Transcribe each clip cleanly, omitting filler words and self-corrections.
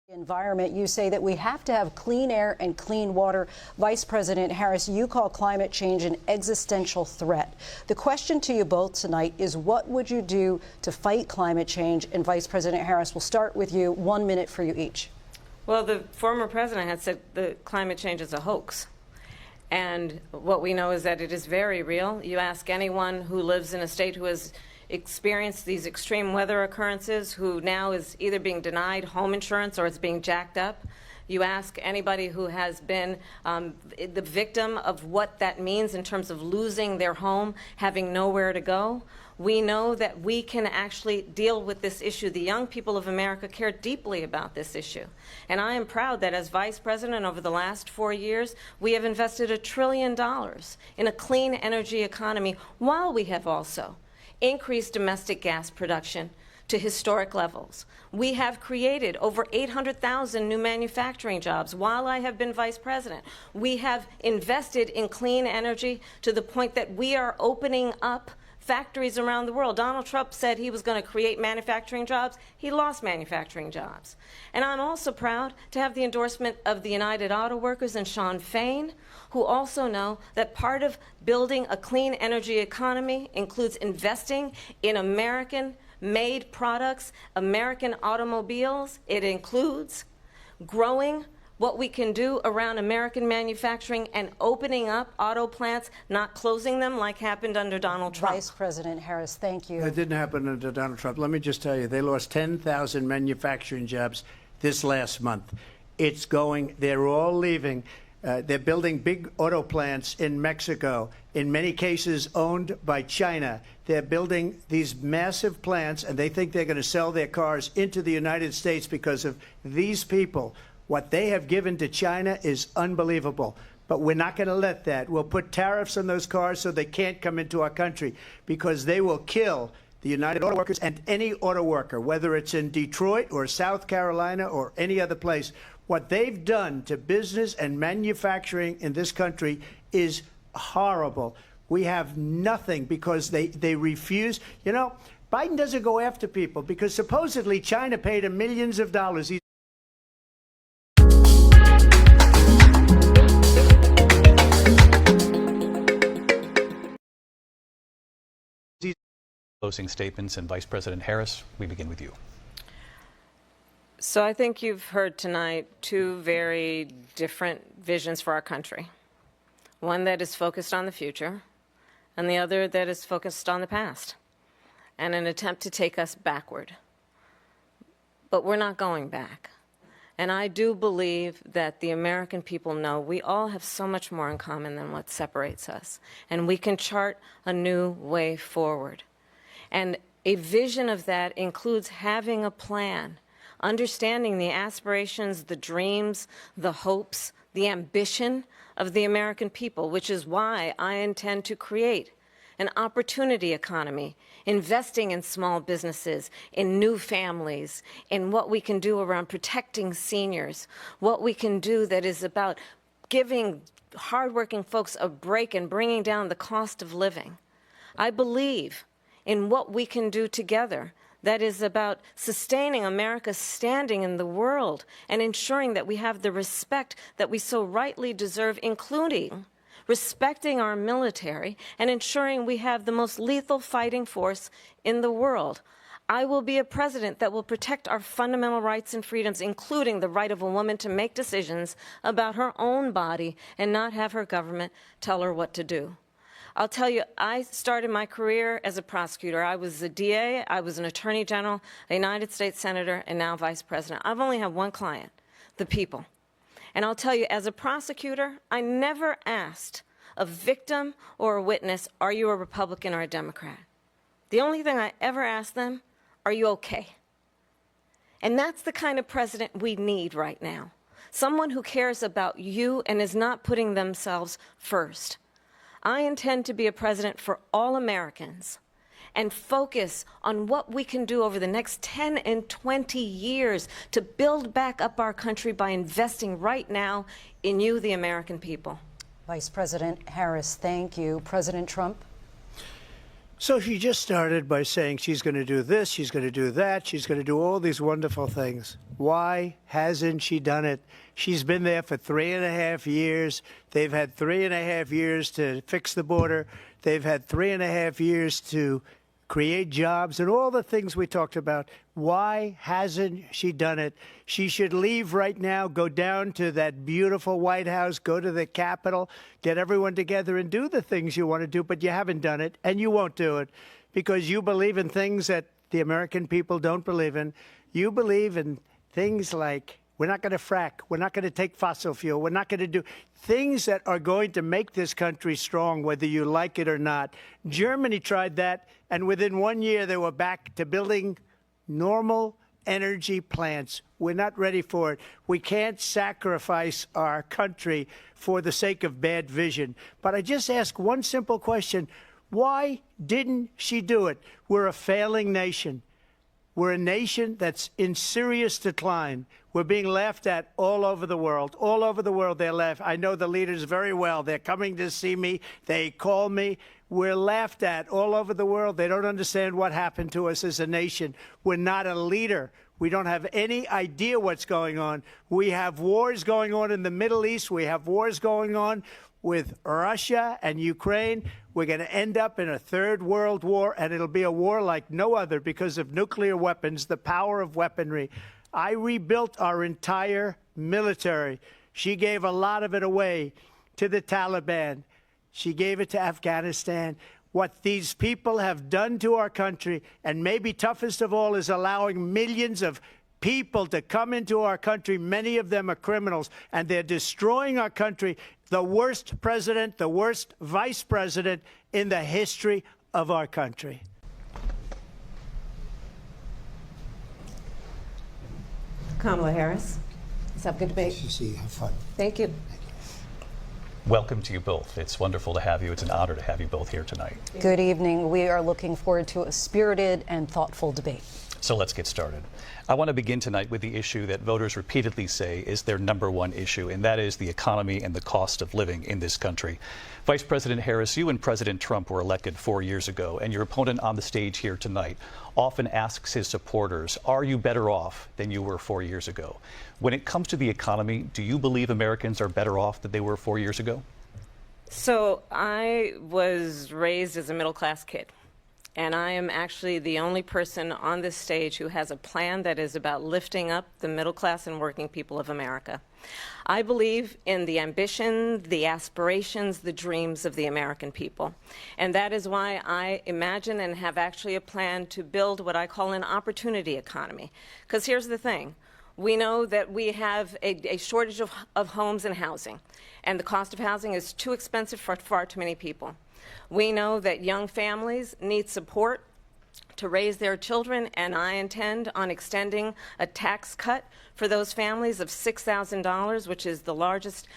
Environment, you say that we have to have clean air and clean water. Vice President Harris, you call climate change an existential threat. The question to you both tonight is, what would you do to fight climate change? And Vice President Harris, we'll start with you. 1 minute for you each. Well, the former president had said that climate change is a hoax. And what we know is that it is very real. You ask anyone who lives in a state who has experienced these extreme weather occurrences, who now is either being denied home insurance or it's being jacked up. You ask anybody who has been the victim of what that means in terms of losing their home, having nowhere to go. We know that we can actually deal with this issue. The young people of America care deeply about this issue. And I am proud that as Vice President over the last 4 years, we have invested $1 trillion in a clean energy economy, while we have also increased domestic gas production to historic levels. We have created over 800,000 new manufacturing jobs while I have been Vice President. We have invested in clean energy to the point that we are opening up factories around the world. Donald Trump said he was going to create manufacturing jobs. He lost manufacturing jobs. And I'm also proud to have the endorsement of the United Auto Workers and Sean Fain, who also know that part of building a clean energy economy includes investing in American-made products, American automobiles. It includes growing what we can do around American manufacturing and opening up auto plants, not closing them like happened under Donald Trump. Vice President Harris, thank you. It didn't happen under Donald Trump. Let me just tell you, they lost 10,000 manufacturing jobs this last month. It's going, they're all leaving. They're building big auto plants in Mexico, in many cases owned by China. They're building these massive plants, and they think they're going to sell their cars into the United States because of these people. What they have given to China is unbelievable. But we're not going to let that. We'll put tariffs on those cars so they can't come into our country, because they will kill the United Auto Workers and any auto worker, whether it's in Detroit or South Carolina or any other place. What they've done to business and manufacturing in this country is horrible. We have nothing because they refuse. You know, Biden doesn't go after people because supposedly China paid him millions of dollars. Closing statements, and Vice President Harris, we begin with you. So I think you've heard tonight two very different visions for our country. One that is focused on the future, and the other that is focused on the past, and an attempt to take us backward. But we're not going back. And I do believe that the American people know we all have so much more in common than what separates us, and we can chart a new way forward. And a vision of that includes having a plan, understanding the aspirations, the dreams, the hopes, the ambition of the American people, which is why I intend to create an opportunity economy, investing in small businesses, in new families, in what we can do around protecting seniors, what we can do that is about giving hardworking folks a break and bringing down the cost of living. I believe in what we can do together that is about sustaining America's standing in the world and ensuring that we have the respect that we so rightly deserve, including respecting our military and ensuring we have the most lethal fighting force in the world. I will be a president that will protect our fundamental rights and freedoms, including the right of a woman to make decisions about her own body and not have her government tell her what to do. I'll tell you, I started my career as a prosecutor. I was a DA, I was an attorney general, a United States senator, and now vice president. I've only had one client, the people. And I'll tell you, as a prosecutor, I never asked a victim or a witness, are you a Republican or a Democrat? The only thing I ever asked them, are you okay? And that's the kind of president we need right now. Someone who cares about you and is not putting themselves first. I intend to be a president for all Americans and focus on what we can do over the next 10 and 20 years to build back up our country by investing right now in you, the American people. Vice President Harris, thank you. President Trump? So she just started by saying she's going to do this, she's going to do that, she's going to do all these wonderful things. Why hasn't she done it? She's been there for 3.5 years. They've had 3.5 years to fix the border. They've had 3.5 years to create jobs and all the things we talked about. Why hasn't she done it? She should leave right now, go down to that beautiful White House, go to the Capitol, get everyone together and do the things you want to do, but you haven't done it, and you won't do it because you believe in things that the American people don't believe in. You believe in things like we're not going to frack, we're not going to take fossil fuel, we're not going to do things that are going to make this country strong, whether you like it or not. Germany tried that, and within 1 year they were back to building normal energy plants. We're not ready for it. We can't sacrifice our country for the sake of bad vision. But I just ask one simple question. Why didn't she do it? We're a failing nation. We're a nation that's in serious decline. We're being laughed at all over the world. All over the world, they're laughed. I know the leaders very well. They're coming to see me. They call me. We're laughed at all over the world. They don't understand what happened to us as a nation. We're not a leader. We don't have any idea what's going on. We have wars going on in the Middle East. We have wars going on with Russia and Ukraine. We're going to end up in a third world war, and it'll be a war like no other because of nuclear weapons, the power of weaponry. I rebuilt our entire military. She gave a lot of it away to the Taliban. She gave it to Afghanistan. What these people have done to our country, and maybe toughest of all, is allowing millions of people to come into our country. Many of them are criminals, and they're destroying our country. The worst president, the worst vice president in the history of our country. Kamala Harris. Let's have a good debate. See, have fun. Thank you. Welcome to you both. It's wonderful to have you. It's an honor to have you both here tonight. Good evening. We are looking forward to a spirited and thoughtful debate. So let's get started. I want to begin tonight with the issue that voters repeatedly say is their #1 issue, and that is the economy and the cost of living in this country. Vice President Harris, you and President Trump were elected 4 years ago, and your opponent on the stage here tonight often asks his supporters, are you better off than you were 4 years ago? When it comes to the economy, do you believe Americans are better off than they were 4 years ago? So I was raised as a middle-class kid. And I am actually the only person on this stage who has a plan that is about lifting up the middle class and working people of America. I believe in the ambition, the aspirations, the dreams of the American people. And that is why I imagine and have actually a plan to build what I call an opportunity economy. Because here's the thing. We know that we have a shortage of homes and housing. And the cost of housing is too expensive for far too many people. We know that young families need support to raise their children, and I intend on extending a tax cut for those families of $6,000, which is the largest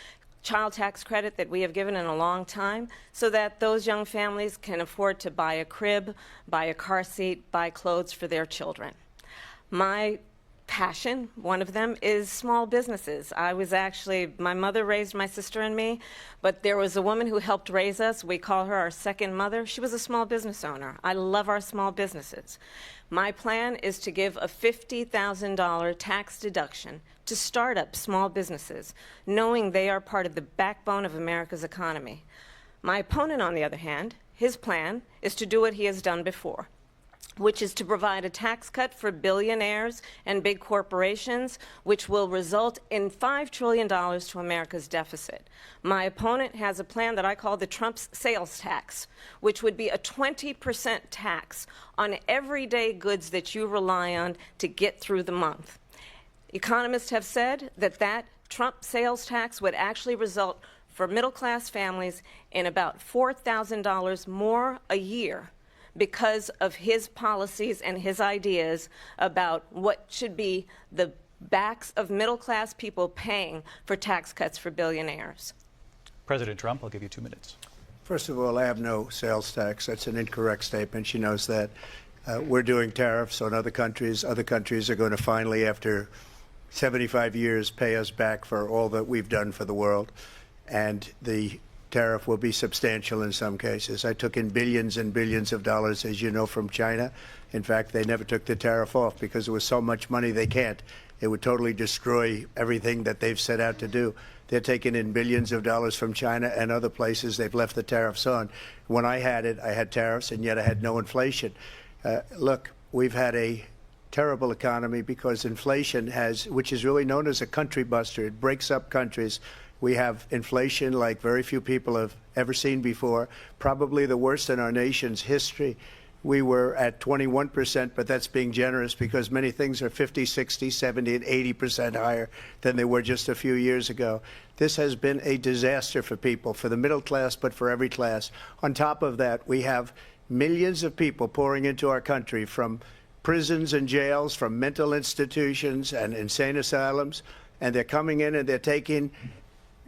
child tax credit that we have given in a long time, so that those young families can afford to buy a crib, buy a car seat, buy clothes for their children. My passion, one of them, is small businesses. My mother raised my sister and me, but there was a woman who helped raise us. We call her our second mother. She was a small business owner. I love our small businesses. My plan is to give a $50,000 tax deduction to start up small businesses, knowing they are part of the backbone of America's economy. My opponent, on the other hand, his plan is to do what he has done before, which is to provide a tax cut for billionaires and big corporations, which will result in $5 trillion to America's deficit. My opponent has a plan that I call the Trump's sales tax, which would be a 20% tax on everyday goods that you rely on to get through the month. Economists have said that that Trump sales tax would actually result for middle-class families in about $4,000 more a year, because of his policies and his ideas about what should be the backs of middle-class people paying for tax cuts for billionaires. President Trump, I'll give you 2 minutes. First of all, I have no sales tax. That's an incorrect statement. She knows that. We're doing tariffs on other countries. Other countries are going to finally, after 75 years, pay us back for all that we've done for the world. And the tariff will be substantial in some cases. I took in billions and billions of dollars, as you know, from China. In fact, they never took the tariff off because there was so much money they can't. It would totally destroy everything that they've set out to do. They're taking in billions of dollars from China and other places. They've left the tariffs on. When I had it, I had tariffs, and yet I had no inflation. Look, we've had a terrible economy because inflation which is really known as a country buster. It breaks up countries. We have inflation like very few people have ever seen before, probably the worst in our nation's history. We were at 21%, but that's being generous because many things are 50, 60, 70, and 80% higher than they were just a few years ago. This has been a disaster for people, for the middle class, but for every class. On top of that, we have millions of people pouring into our country from prisons and jails, from mental institutions and insane asylums, and they're coming in and they're taking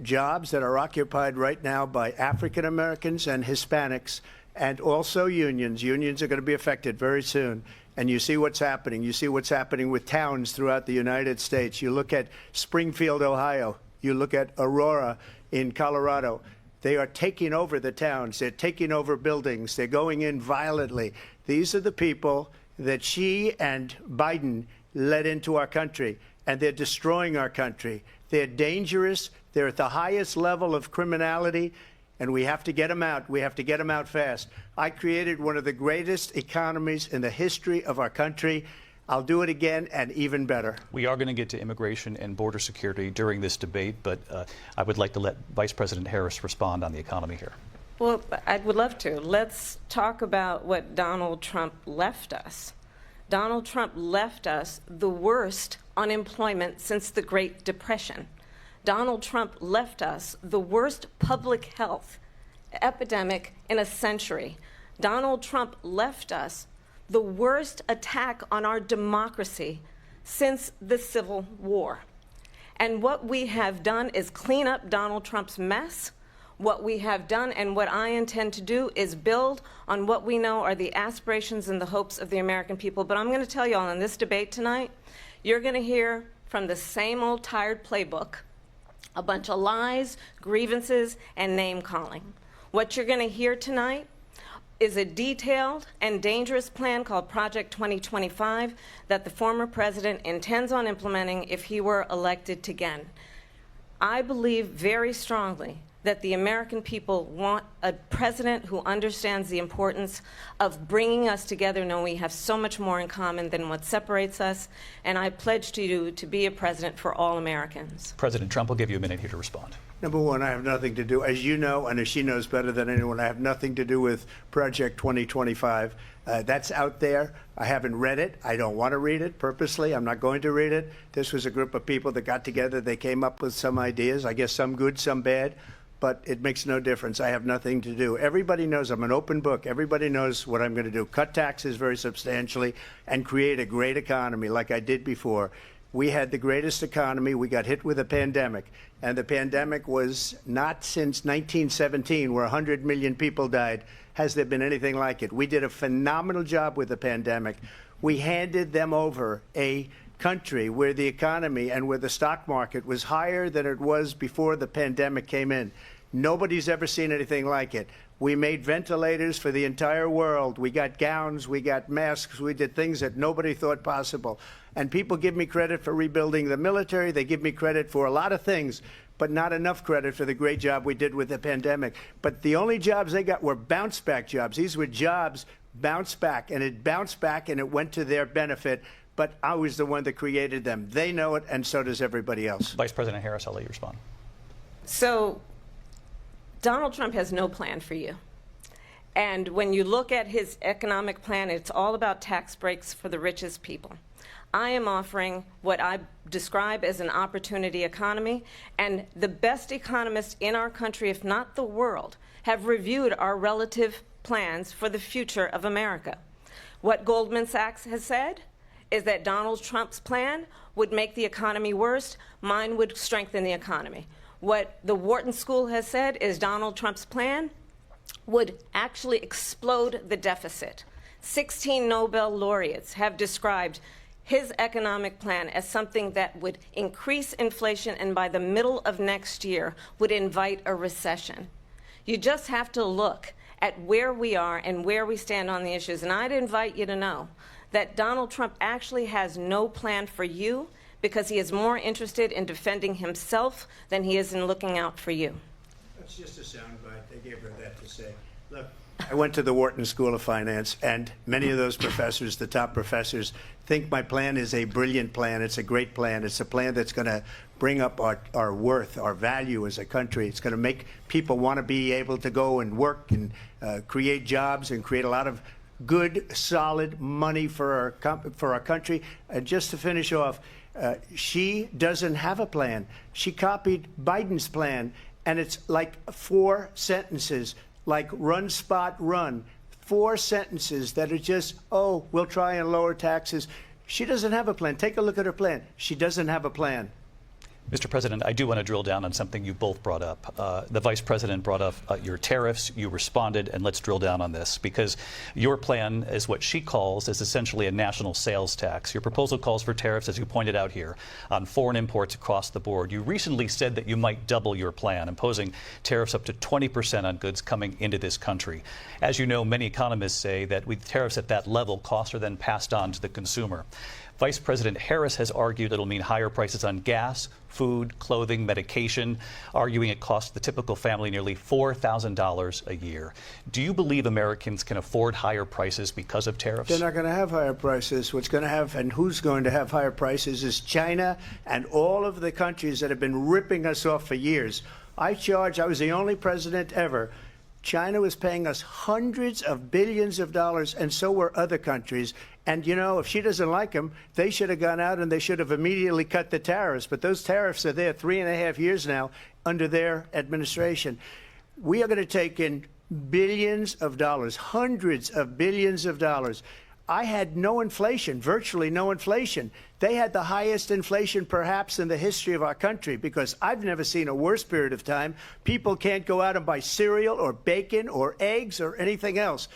jobs that are occupied right now by African Americans and Hispanics, and also unions. Unions are going to be affected very soon. And you see what's happening. You see what's happening with towns throughout the United States. You look at Springfield, Ohio. You look at Aurora in Colorado. They are taking over the towns. They're taking over buildings. They're going in violently. These are the people that Xi and Biden led into our country, and they're destroying our country. They're dangerous. They're at the highest level of criminality, and we have to get them out. We have to get them out fast. I created one of the greatest economies in the history of our country. I'll do it again and even better. We are going to get to immigration and border security during this debate, but I would like to let Vice President Harris respond on the economy here. Well, I would love to. Let's talk about what Donald Trump left us. Donald Trump left us the worst unemployment since the Great Depression. Donald Trump left us the worst public health epidemic in a century. Donald Trump left us the worst attack on our democracy since the Civil War. And what we have done is clean up Donald Trump's mess. What we have done and what I intend to do is build on what we know are the aspirations and the hopes of the American people. But I'm going to tell you all in this debate tonight, you're going to hear from the same old tired playbook, a bunch of lies, grievances, and name-calling. What you're going to hear tonight is a detailed and dangerous plan called Project 2025 that the former president intends on implementing if he were elected again. I believe very strongly that the American people want a president who understands the importance of bringing us together, knowing we have so much more in common than what separates us. And I pledge to you to be a president for all Americans. President Trump will give you a minute here to respond. Number one, I have nothing to do, as you know, and as she knows better than anyone, I have nothing to do with Project 2025. That's out there. I haven't read it. I don't want to read it purposely. I'm not going to read it. This was a group of people that got together. They came up with some ideas, I guess some good, some bad. But it makes no difference. I have nothing to do. Everybody knows I'm an open book. Everybody knows what I'm going to do. Cut taxes very substantially and create a great economy like I did before. We had the greatest economy. We got hit with a pandemic. And the pandemic was not since 1917, where 100 million people died, has there been anything like it. We did a phenomenal job with the pandemic. We handed them over a country where the economy and where the stock market was higher than it was before the pandemic came in. Nobody's ever seen anything like it. We made ventilators for the entire world. We got gowns, we got masks, we did things that nobody thought possible. And people give me credit for rebuilding the military. They give me credit for a lot of things, but not enough credit for the great job we did with the pandemic. But the only jobs they got were bounce back jobs. These were jobs bounce back, and it bounced back and it went to their benefit. But I was the one that created them. They know it, and so does everybody else. Vice President Harris, I'll let you respond. So Donald Trump has no plan for you. And when you look at his economic plan, it's all about tax breaks for the richest people. I am offering what I describe as an opportunity economy, and the best economists in our country, if not the world, have reviewed our relative plans for the future of America. What Goldman Sachs has said is that Donald Trump's plan would make the economy worse, mine would strengthen the economy. What the Wharton School has said is Donald Trump's plan would actually explode the deficit. 16 Nobel laureates have described his economic plan as something that would increase inflation and by the middle of next year would invite a recession. You just have to look at where we are and where we stand on the issues. And I'd invite you to know that Donald Trump actually has no plan for you because he is more interested in defending himself than he is in looking out for you. That's just a soundbite. They gave her that to say. Look, I went to the Wharton School of Finance, and many of those professors, the top professors, think my plan is a brilliant plan. It's a great plan. It's a plan that's going to bring up our worth, our value as a country. It's going to make people want to be able to go and work and create jobs and create a lot of good, solid money for our country. And just to finish off, she doesn't have a plan. She copied Biden's plan, and it's like 4 sentences, like run, spot, run. 4 sentences that are just, oh, we'll try and lower taxes. She doesn't have a plan. Take a look at her plan. She doesn't have a plan. Mr. President, I do want to drill down on something you both brought up. The Vice President brought up your tariffs. You responded, and let's drill down on this, because your plan is what she calls is essentially a national sales tax. Your proposal calls for tariffs, as you pointed out here, on foreign imports across the board. You recently said that you might double your plan, imposing tariffs up to 20% on goods coming into this country. As you know, many economists say that with tariffs at that level, costs are then passed on to the consumer. Vice President Harris has argued it'll mean higher prices on gas, food, clothing, medication, arguing it costs the typical family nearly $4,000 a year. Do you believe Americans can afford higher prices because of tariffs? They're not going to have higher prices. What's going to have, and who's going to have higher prices, is China and all of the countries that have been ripping us off for years. I was the only president ever. China was paying us hundreds of billions of dollars, and so were other countries. And, you know, if she doesn't like them, they should have gone out and they should have immediately cut the tariffs. But those tariffs are there 3.5 years now under their administration. We are going to take in billions of dollars, hundreds of billions of dollars. I had no inflation, virtually no inflation. They had the highest inflation perhaps in the history of our country, because I've never seen a worse period of time. People can't go out and buy cereal or bacon or eggs or anything else.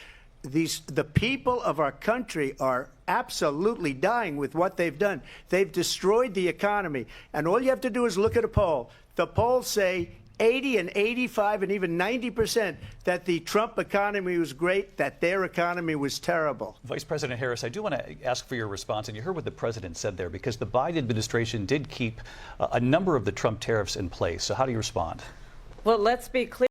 The people of our country are absolutely dying with what they've done. They've destroyed the economy. And all you have to do is look at a poll. The polls say 80 and 85 and even 90% that the Trump economy was great, that their economy was terrible. Vice President Harris, I do want to ask for your response, and you heard what the president said there, because the Biden administration did keep a number of the Trump tariffs in place. So how do you respond? Well, let's be clear.